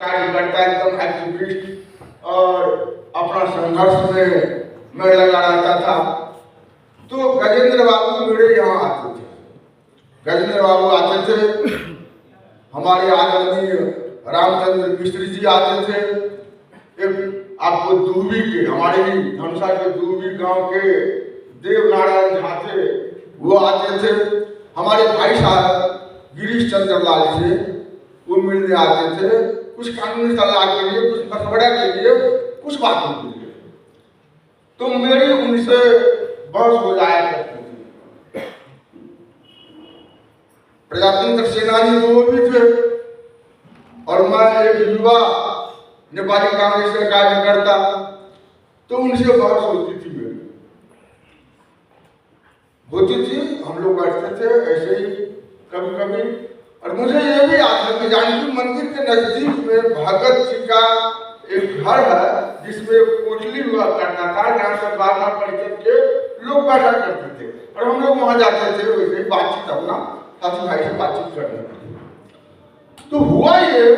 कार्यकर्ता एकदम एक्टिविस्ट और अपना संघर्ष में मैं लगा रहता था। तो गजेंद्र बाबू मेरे यहाँ आते थे। गजेंद्र बाबू आते थे, हमारे आदरणीय रामचंद्र मिस्त्री जी आते थे। एक आपको दूबी के, हमारे ही धमसा के दूबी गांव के देव नारायण झा थे, वो आते थे। हमारे भाई साहब गिरीश चंद्र लाल जी वो मिलने आते थे, कुछ कानूनी सलाह के लिए, कुछ मशवरा के लिए, कुछ बातों के लिए। तो मेरी उनसे बहस हो जाया करती थी। प्रजातंत्र सेनानी तो वो भी थे और मैं एक युवा नेपाली कांग्रेस का कार्यकर्ता, तो उनसे बहस होती थी हम लोग बैठते थे ऐसे ही कभी कभी। और मुझे ये भी याद है कि जानकी मंदिर के नजदीक में भगत जी का एक घर है जिसमें कोठली हुआ करता था, जहाँ से भावना परिषद के लोग बैठा करते थे और हम लोग वहां जाते थे वैसे ही बातचीत अपना साथी भाई से बातचीत करने के लिए। तो हुआ ये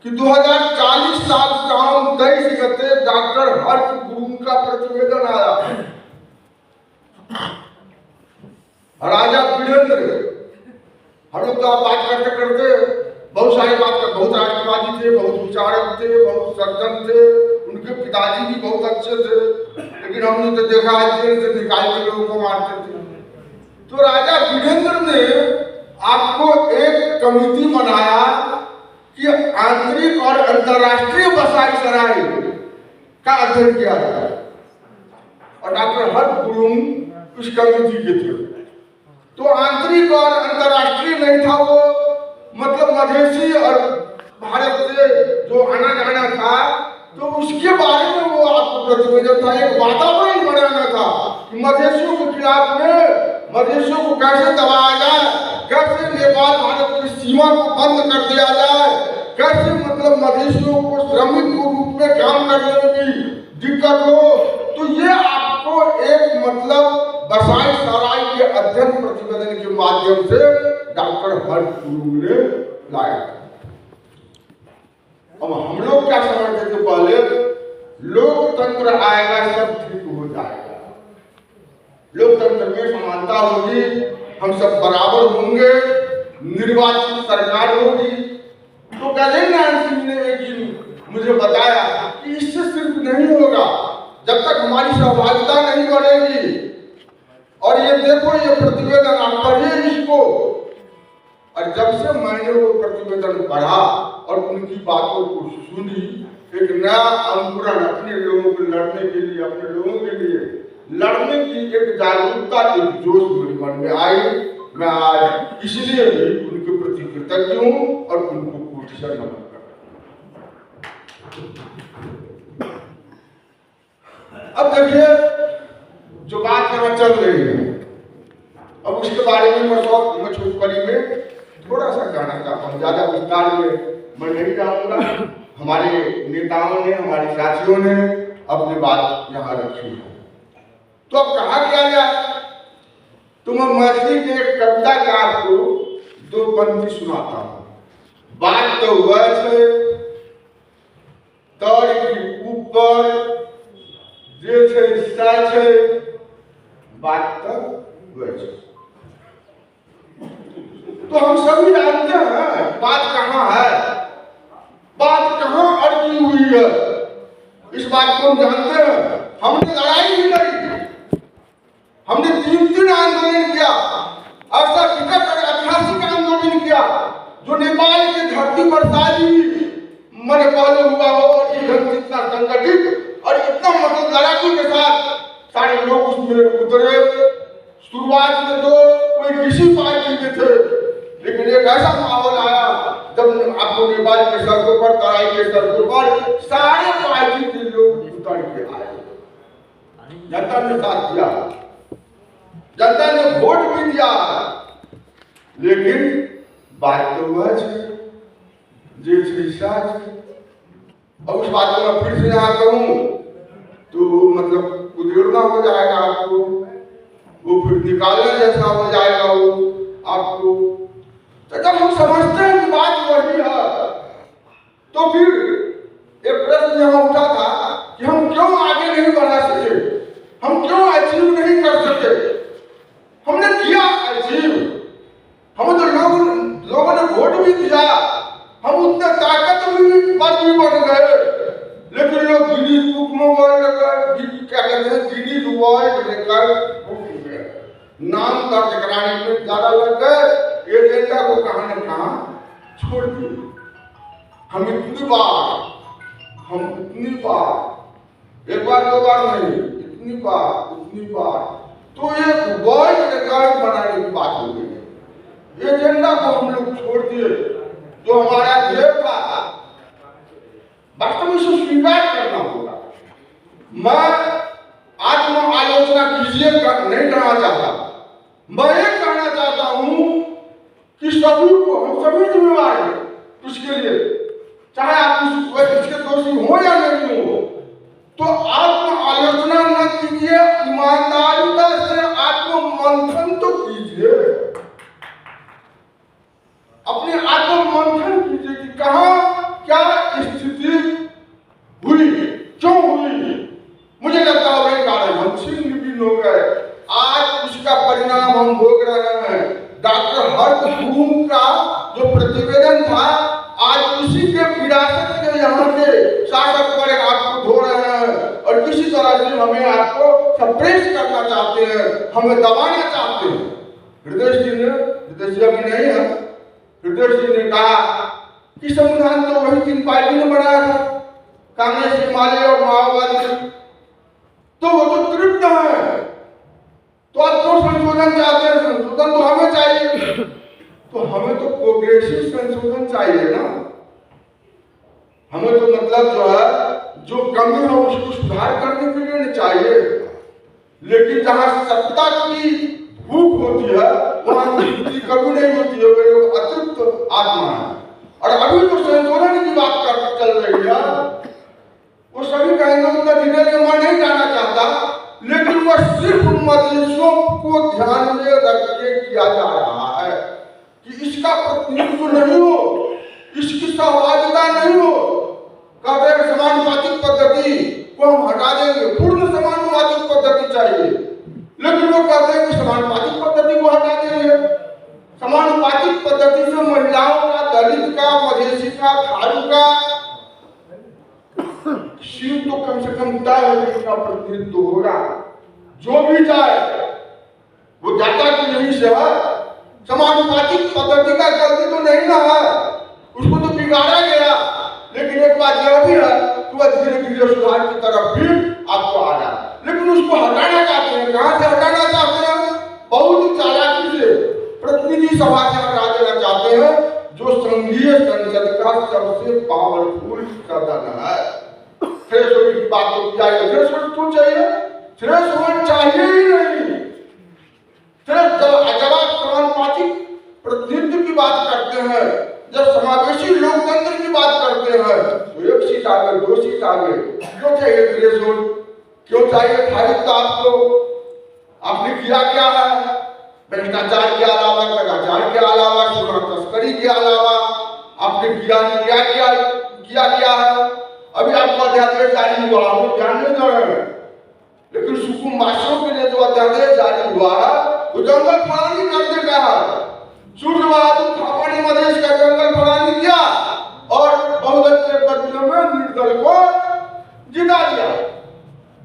कि 2040 साल शाम 23 गते डॉक्टर हर्ष गुरुंग का प्रतिवेदन आया। राजा वीरेंद्र, हम लोग तो आप बात करते करते बहुत सारी बात कर, बहुत राष्ट्रवादी थे, बहुत विचारक थे, बहुत सज्जन थे, उनके पिताजी भी बहुत अच्छे थे, लेकिन हमने तो देखा है जेल से निकाल के लोगों को मारते थे। तो राजा वीरेंद्र ने आपको एक कमेटी बनाया कि आंतरिक और अंतर्राष्ट्रीय बसाई सराय का अध्ययन किया जाए और डॉक्टर हर्ष गुरुंग उस कमेटी के थे। तो आंतरिक और अंतर्राष्ट्रीय नहीं था, वो मतलब मधेसी और भारत से जो आना जाना था, तो उसके बारे में वो आपको प्रतिवेदन था। एक वातावरण बनाना था कि मधेसियों के खिलाफ में मधेसियों को कैसे दबाया जाए, कैसे नेपाल भारत की सीमा को बंद कर दिया जाए, कैसे मतलब मधेसियों को श्रमिक के रूप में काम करने की दिक्कत हो। तो ये आपको एक मतलब बसाई सराय के अध्ययन प्रतिवेदन के माध्यम से डॉक्टर हर्ष गुरुंग ने लाया। अब हम लोग क्या समझते थे पहले, लोकतंत्र आएगा सब ठीक हो जाएगा, लोकतंत्र में समानता होगी, हम सब बराबर होंगे, निर्वाचित सरकार होगी। तो गजेंद्र नारायण सिंह ने एक दिन मुझे बताया कि इससे सिर्फ नहीं होगा, जब तक हमारी सहभागिता नहीं बढ़ेगी। और ये देखो ये प्रतिवेदन आप पढ़िए इसको। और जब से मैंने वो प्रतिवेदन पढ़ा और उनकी बातों को सुनी, एक नया अंकुरण अपने लोगों को लड़ने के लिए, अपने लोगों के लिए लड़ने की एक जागरूकता, एक जोश मेरे मन में आई। मैं आज इसलिए भी उनके प्रति कृतज्ञ हूँ और उनको कोटि से नमन करता हूँ। अब देखिए जो बात यहाँ चल रही है, अब उसके बारे में मैं छोटपरी में थोड़ा सा कहना चाहता हूँ, ज्यादा विस्तार में मैं नहीं जाऊंगा। हमारे नेताओं ने, हमारे साथियों ने अपनी बात यहाँ रखी है। तो अब कहा किया जाए, तो मैं मैथिली के एक कविता का आपको दो पंक्ति सुनाता हूँ। बात तो वह है तर की ऊपर जे छे सच बात तो वह है। तो हम सभी जानते हैं बात कहाँ है, बात कहाँ अड़की हुई है, इस बात को हम जानते हैं। हमने लड़ाई भी लड़ी, हमने 3 आंदोलन किया, ऐसा विकट और ऐतिहासिक आंदोलन किया जो नेपाल की धरती पर शायद मन पहले हुआ हो और ये ढंग इतना संगठित और इतना मतलब लड़ाकू के साथ सारे लोग उसमें उतरे। शुरुआत में तो कोई किसी पार्टी में थे, लेकिन एक ऐसा माहौल आया जब आपको नेपाल के सड़कों पर, तराई के सड़कों पर सारे पार्टी के लोग उतर के आए। जनता ने साथ दिया, जनता ने वोट भी दिया, लेकिन बात तो वह जे अब उस बात को मैं फिर से यहाँ कहूँ तो मतलब उधेड़ना हो जाएगा आपको, वो फिर निकालने जैसा हो जाएगा वो आपको। तो जब हम समझते हैं कि बात वही है, तो फिर एक प्रश्न यहाँ उठा था कि हम क्यों आगे नहीं बढ़ा सके, हम क्यों अचीव नहीं कर सके। हमने किया अचीव, हमें तो लोगों ने वोट भी दिया, हम उतने ताकतवर भी बन गए, लेकिन लोग गिनीज बुक में क्या कहते हैं, गिनीज वर्ल्ड रिकॉर्ड बुक में नाम दर्ज कराने में ज्यादा लग गए, एजेंडा को कहां न कहां छोड़ दिए। हम इतनी बार, एक बार दो बार नहीं, इतनी बार तो एक वर्ल्ड रिकॉर्ड बनाने की बात हो गई। एजेंडा को हम लोग छोड़ दिए, जो हमारा ध्येय था वास्तव में उसे स्वीकार करना होगा। मैं आत्म आलोचना कीजिए नहीं करना चाहता, मैं ये कहना चाहता हूं कि सभी को, हम सभी जिम्मेवार हैं उसके लिए, चाहे आप इसके दोषी हो या नहीं हो। तो आत्म आलोचना न कीजिए, ईमानदारिता से आत्म मंथन तो कीजिए, अपने आत्म मंथन कीजिए कि कहां क्या स्थिति हुई, क्यों हुई। मुझे लगता है वही कारण हम छिन्न भिन्न हो गए, आज उसका परिणाम हम भोग रहे हैं। डॉक्टर हर्षवर्धन का जो प्रतिवेदन था, आज उसी के विरासत के यहाँ के शासक पर आपको धो रहे हैं और किसी तरह से हमें आपको सप्रेस करना चाहते हैं, हमें दबाना चाहते हैं। हृदय जी अभी नहीं है, हृदय जी ने कहा कि संविधान तो वही 3 पार्टी ने बनाया था, कांग्रेस, हिमालय और माओवादी, तो वो तो तृप्त है, तो आप तो संशोधन चाहते हैं, संशोधन तो हमें चाहिए, तो हमें तो प्रोग्रेसिव संशोधन चाहिए ना। हमें तो मतलब जो है, जो कमी है उसको सुधार करने के लिए चाहिए, लेकिन जहां सत्ता की भूख होती है वहां की कमी नहीं होती है, वो अतृप्त आत्मा है। और अभी जो संशोधन की बात कर चल रही है, वो सभी कहेंगे उनका डिटेल में मैं नहीं जाना चाहता, लेकिन वह सिर्फ मदेशियों को ध्यान में रख के किया जा रहा है कि इसका प्रतिनिधित्व नहीं हो, इसकी सहभागिता नहीं हो। कहते हैं समानुपातिक पद्धति को हम हटा देंगे, पूर्ण समानुपातिक पद्धति चाहिए, लेकिन वो कहते हैं कि समानुपातिक पद्धति को हटा देंगे। समानुपातिक पद्धति से महिलाओं का, दलित का, मधेसी का, थारू का सीट तो कम से कम तय है, इसका प्रतिनिधित्व होगा। जो भी जाए वो जाता कि यही से है, समानुपातिक पद्धति का गलती तो नहीं ना है, उसको तो बिगाड़ा गया, लेकिन एक बात यह भी है कि वह धीरे धीरे सुधार की तरफ भी आपको आ रहा है, लेकिन उसको हटाना चाहते हैं। कहां से हटाना चाहते हैं? बहुत चालाकी से प्रतिनिधि सभा से हटा देना चाहते हैं, जो संघीय संसद का सबसे पावरफुल सदन है। थ्रेशोल्ड की बात तो किया है, थ्रेशोल्ड क्यों चाहिए? थ्रेशोल्ड चाहिए ही नहीं। जब आप समानुपातिक प्रतिनिधित्व की बात करते हैं, जब समावेशी लोकतंत्र की बात करते हैं, तो 1 सीट आगे, 2 सीट आगे, क्यों चाहिए थ्रेशोल्ड? क्यों चाहिए धारिता? आपको आपने किया क्या है? भ्रष्टाचार के अलावा, कदाचार के अलावा, सोना तस्करी के अलावा आपने किया है? अभी आपको अध्यादेश जारी हुआ, हम ध्यान नहीं दे रहे हैं, लेकिन सुकुम्बासियों के लिए जो अध्यादेश जारी हुआ है वो जंगल फड़ानी करने का है। सूर्य बहादुर थापा ने मधेश का जंगल फड़ानी किया और बहुदल के बदले में निर्दल को जिता दिया।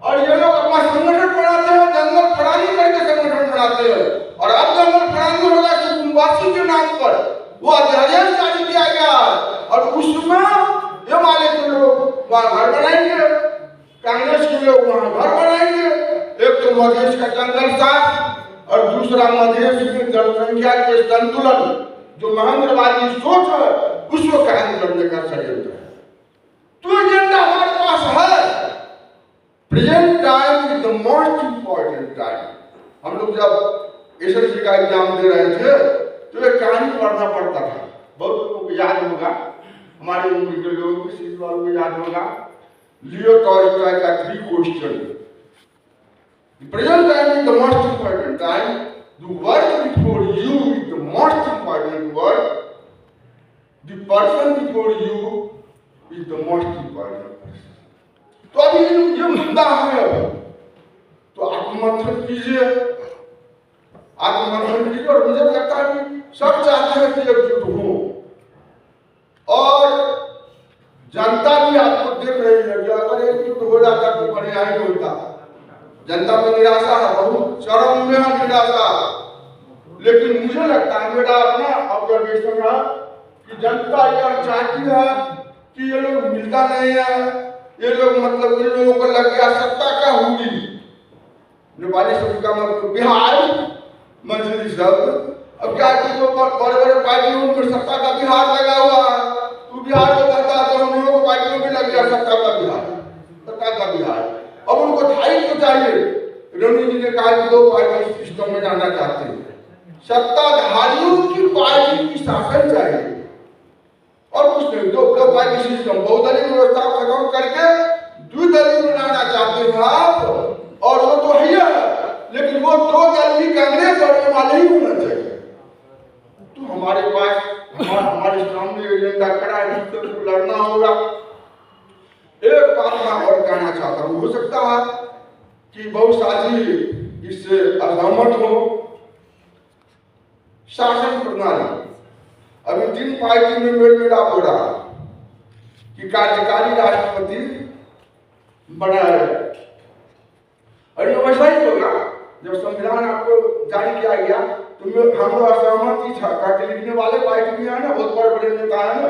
और ये लोग अपना संगठन बनाते हैं, जंगल फड़ानी करके संगठन बनाते हैं, और अब जंगल फड़ानी होगा सुकुम्बासी के नाम पर वो अध्यादेश जारी किया गया और उसमें हिमालय के लोग वहां घर बनाएंगे, कांग्रेस के लोग वहां घर बनाएंगे। एक तो मधेश का जंगल साफ और दूसरा मधेश में जनसंख्या के संतुलन, जो महेंद्रवादी सोच है, उसको कायम करने का षड्यंत्र है। तो एजेंडा हमारे पास है। Present time is the most important time. हम लोग जब एसएससी का एग्जाम दे रहे थे तो एक कहानी पढ़ना पड़ता था, बहुत लोगों को याद होगा, हमारे उम्र के लोगों को, सीधी वालों को याद होगा, लियो टॉल्स्टॉय का 3 question. The present time is the most important time. The work before you is the most important work. The person before you is the most important. तो अभी ये मुद्दा है, तो आत्ममंथन कीजिए, आत्ममंथन कीजिए। और मुझे लगता है कि सब चाहते हैं कि एकजुट हो, और जनता भी आपको देख रही है कि अगर एकजुट हो जाता तो बढ़िया ही होता। जनता में निराशा है, बहुत चरम में है निराशा। लेकिन मुझे लगता है, मेरा अपना ऑब्जर्वेशन है कि जनता यह चाहती है कि ये लोग मिलता नहीं है, ये लोग मतलब इन लोगों को लग गया सत्ता का हुडी। नेपाली शब्द का मतलब बिहार मंजूरी शब्द। अब क्या कि जो बड़े बड़े पार्टियों में सत्ता का बिहार लगा हुआ है, तो बिहार को कहता है तो हम लोगों को पार्टियों में लग गया सत्ता का बिहार, सत्ता का बिहार। अब उनको दायित्व चाहिए। रोनी जी ने कहा कि 2 पार्टी सिस्टम में जाना चाहते हैं, सत्ताधारियों की पार्टी की शासन चाहिए और कुछ नहीं। 2 पार्टी सिस्टम, बहुदलीय व्यवस्था को खत्म करके द्विदलीय बनाना चाहते हैं आप, और वो तो है, लेकिन वो 2 दलीय कांग्रेस और वाले ही होना चाहिए। तो हमारे पास हमारे सामने एजेंडा खड़ा है, जिससे लड़ना होगा। एक बात मैं और कहना चाहता हूँ, हो सकता है कि बहुत साथी इससे असहमत हो। शासन प्रणाली अभी 3 पार्टी में मेल मिलाप हो रहा कि कार्यकारी राष्ट्रपति बनाया जाए, और ये वैसा ही होगा। जब संविधान आपको जारी किया गया तो हम लोग असहमति था कि लिखने वाले पार्टी भी है ना, बहुत बड़े बड़े नेता है ना,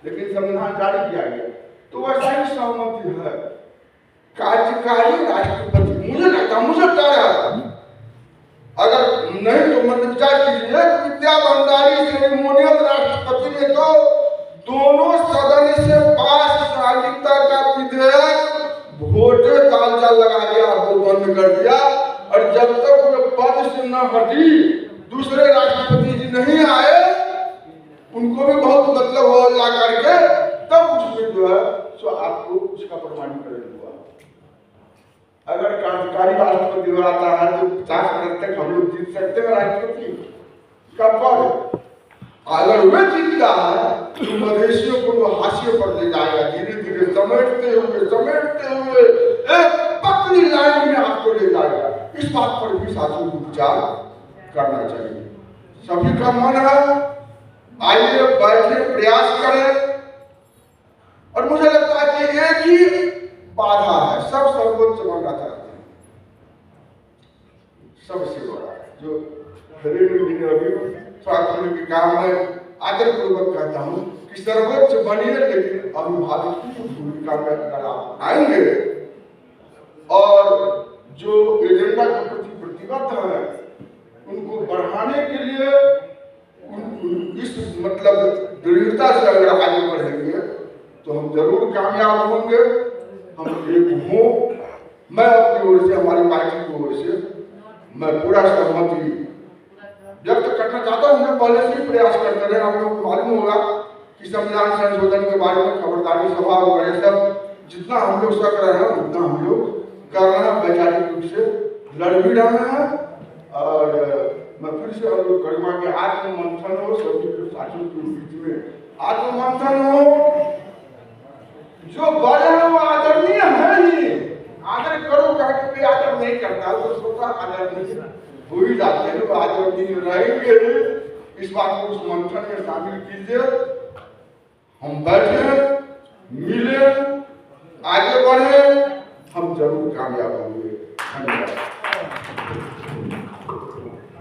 लेकिन संविधान जारी किया गया तो वैसा ही सहमति है। कार्यकारी राष्ट्रपति मुझे लगता, मुझे लगता है, अगर नहीं तो मन विचार कीजिए, विद्या भंडारी सेरेमोनियल राष्ट्रपति ने तो दोनों सदन से पास नागरिकता का विधेयक वोटे तालचाल लगा दिया, वो बंद कर दिया। और जब तक वो पद से न हटी, दूसरे राष्ट्रपति जी नहीं आए, उनको भी बहुत मतलब हो ला करके तब उसमें जो है सो आपको उसका प्रमाणीकरण हुआ। अगर कार्यकारी राष्ट्रपति आता है तो 50 मिनट तक हम लोग जीत सकते हैं राष्ट्रपति का पद। अगर वे जीतता है तो मधेशियों को हाशिए पर ले जाएगा, धीरे धीरे समेटते हुए एक पतली लाइन में आपको ले जाएगा। इस बात पर भी साथियों को विचार करना चाहिए। सभी का मन है, आइए बैठे प्रयास करें। और मुझे लगता है कि एक ही बाधा है, सब सर्वोच्च बनना चाहते हैं, सबसे बड़ा जो स्वास्थ्य के काम में आदर पूर्वक कहता हूँ कि सर्वोच्च बनिए, लेकिन अभिभावक की भूमिका में अगर आप आएंगे और जो एजेंडा के प्रति प्रतिबद्ध है उनको बढ़ाने के लिए इस मतलब दृढ़ता से अगर आगे बढ़ेंगे तो हम जरूर कामयाब होंगे। हम एक हों। मैं अपनी ओर से, हमारी पार्टी की ओर से मैं पूरा सहमति व्यक्त करना चाहता हूँ। मैं पहले से ही प्रयास करते रहे, आप लोगों को मालूम होगा कि संविधान संशोधन के बारे में खबरदारी सभा वगैरह सब जितना हम लोग सक रहे हैं उतना हम लोग कर रहे हैं, वैचारिक रूप से लड़ भी रहे हैं। और मैं फिर से अनुरोध करूँगा कि आत्ममंथन हो, सभी साथियों के बीच में आत्ममंथन हो। जो बड़े हैं वो आदरणीय है ही, आदर करो, कोई आदर नहीं करता तो स्वतः आदर नहीं हो ही जाते हैं, वो आदरणीय रहेंगे। इस बात को उस मंथन में शामिल कीजिए। हम बैठे, मिले, आगे बढ़े, हम जरूर कामयाब होंगे। धन्यवाद।